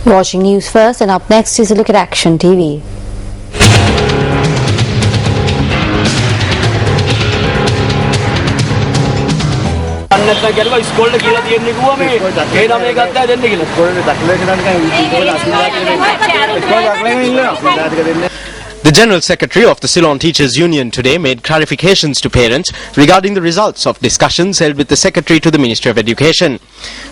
Watching news first, and up next is a look at Action TV. The General Secretary of the Ceylon Teachers Union today made clarifications to parents regarding the results of discussions held with the Secretary to the Ministry of Education.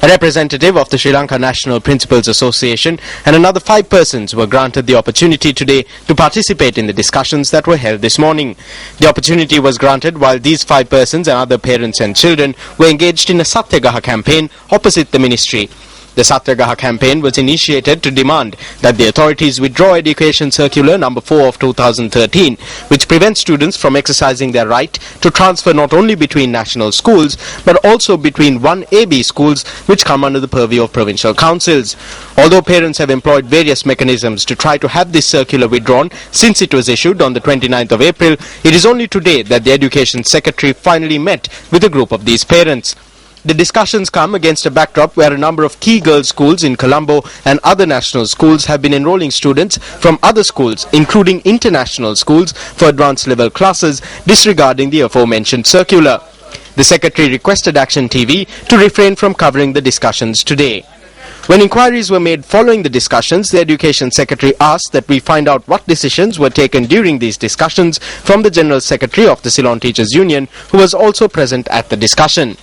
A representative of the Sri Lanka National Principals Association and another 5 persons were granted the opportunity today to participate in the discussions that were held this morning. The opportunity was granted while these 5 persons and other parents and children were engaged in a Satyagaha campaign opposite the ministry. The Satyagaha campaign was initiated to demand that the authorities withdraw Education Circular number 4 of 2013, which prevents students from exercising their right to transfer not only between national schools, but also between 1AB schools which come under the purview of provincial councils. Although parents have employed various mechanisms to try to have this circular withdrawn since it was issued on the 29th of April, it is only today that the Education Secretary finally met with a group of these parents. The discussions come against a backdrop where a number of key girls' schools in Colombo and other national schools have been enrolling students from other schools, including international schools, for advanced level classes, disregarding the aforementioned circular. The Secretary requested Action TV to refrain from covering the discussions today. When inquiries were made following the discussions, the Education Secretary asked that we find out what decisions were taken during these discussions from the General Secretary of the Ceylon Teachers Union, who was also present at the discussion.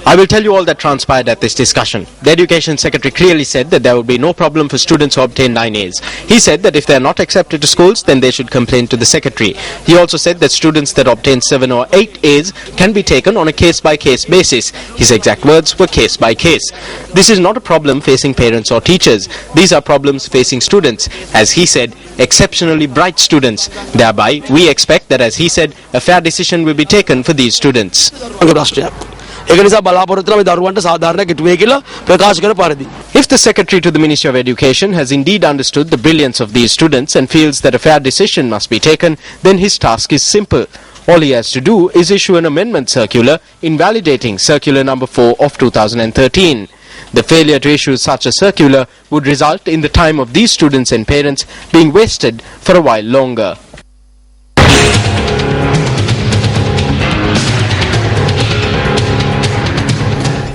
I will tell you all that transpired at this discussion. The Education Secretary clearly said that there would be no problem for students who obtain 9As. He said that if they are not accepted to schools, then they should complain to the Secretary. He also said that students that obtain 7 or 8As can be taken on a case-by-case basis. His exact words were case by case. This is not a problem facing parents or teachers. These are problems facing students. As he said, exceptionally bright students. Thereby, we expect that, as he said, a fair decision will be taken for these students. If the Secretary to the Ministry of Education has indeed understood the brilliance of these students and feels that a fair decision must be taken, then his task is simple. All he has to do is issue an amendment circular invalidating Circular number 4 of 2013. The failure to issue such a circular would result in the time of these students and parents being wasted for a while longer.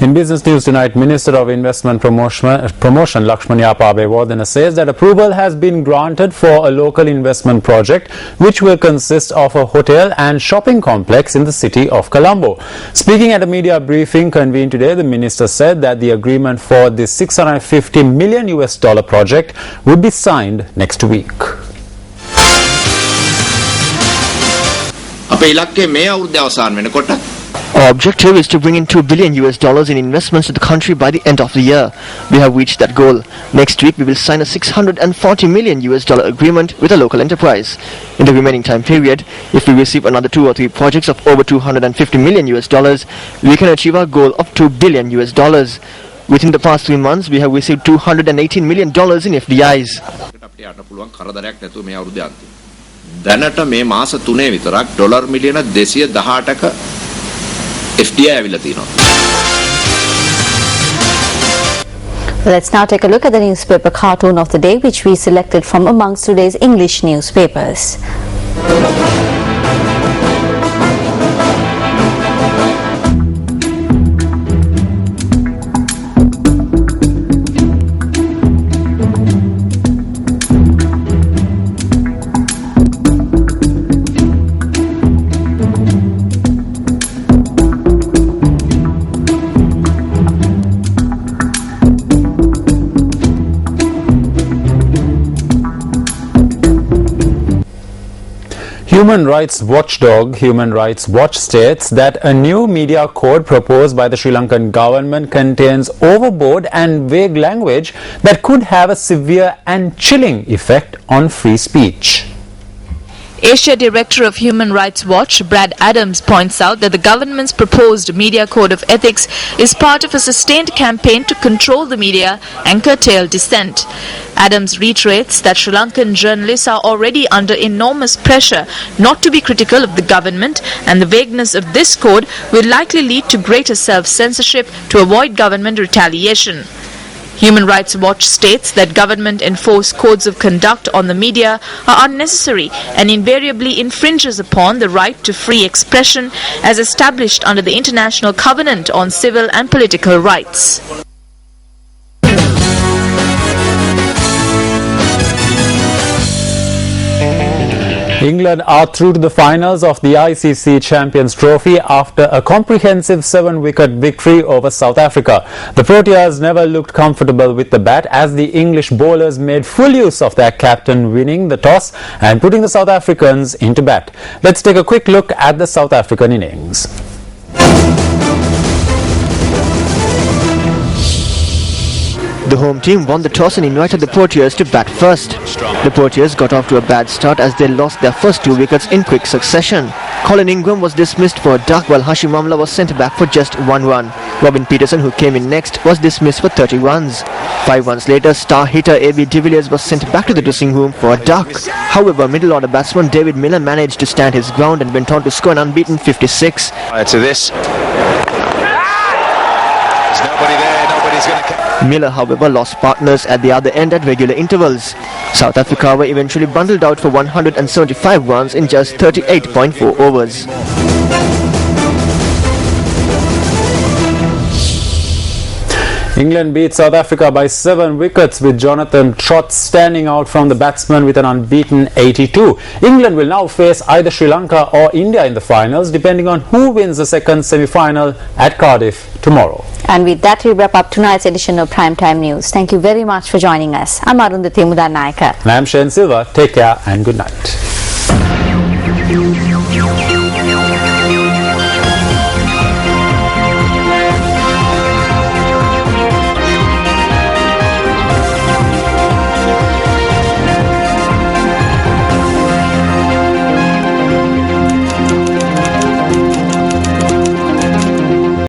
In business news tonight, Minister of Investment Promotion Lakshman Yapabewardena says that approval has been granted for a local investment project which will consist of a hotel and shopping complex in the city of Colombo. Speaking at a media briefing convened today, the minister said that the agreement for the $650 million project would be signed next week. Our objective is to bring in $2 billion in investments to the country by the end of the year. We have reached that goal. Next week, we will sign a $640 million agreement with a local enterprise. In the remaining time period, if we receive another 2 or 3 projects of over $250 million, we can achieve our goal of $2 billion. Within the past 3 months, we have received $218 million in FDIs. දැනට මේ මාස 3 විතරක් dollar මිලියන 218ක FDI ඇවිල්ලා තියෙනවා. Let's now take a look at the newspaper cartoon of the day, which we selected from amongst today's English newspapers. Human rights watchdog Human Rights Watch states that a new media code proposed by the Sri Lankan government contains overboard and vague language that could have a severe and chilling effect on free speech. Asia Director of Human Rights Watch, Brad Adams, points out that the government's proposed media code of ethics is part of a sustained campaign to control the media and curtail dissent. Adams reiterates that Sri Lankan journalists are already under enormous pressure not to be critical of the government, and the vagueness of this code will likely lead to greater self-censorship to avoid government retaliation. Human Rights Watch states that government-enforced codes of conduct on the media are unnecessary and invariably infringes upon the right to free expression as established under the International Covenant on Civil and Political Rights. England are through to the finals of the ICC Champions Trophy after a comprehensive 7-wicket victory over South Africa. The Proteas never looked comfortable with the bat as the English bowlers made full use of their captain winning the toss and putting the South Africans into bat. Let's take a quick look at the South African innings. The home team won the toss and invited the Proteas to bat first. The Proteas got off to a bad start as they lost their first 2 wickets in quick succession. Colin Ingram was dismissed for a duck while Hashim Amla was sent back for just 1 run. Robin Peterson, who came in next, was dismissed for 30 runs. 5 runs later, star hitter A.B. de Villiers was sent back to the dressing room for a duck. However, middle order batsman David Miller managed to stand his ground and went on to score an unbeaten 56. Prior to this, there's nobody there, nobody's going to... Miller, however, lost partners at the other end at regular intervals. South Africa were eventually bundled out for 175 runs in just 38.4 overs. England beat South Africa by 7 wickets with Jonathan Trott standing out from the batsmen with an unbeaten 82. England will now face either Sri Lanka or India in the finals depending on who wins the second semi-final at Cardiff tomorrow. And with that, we wrap up tonight's edition of Primetime News. Thank you very much for joining us. I'm Arundhati Mudanayaka. And I'm Shane Silva. Take care and good night.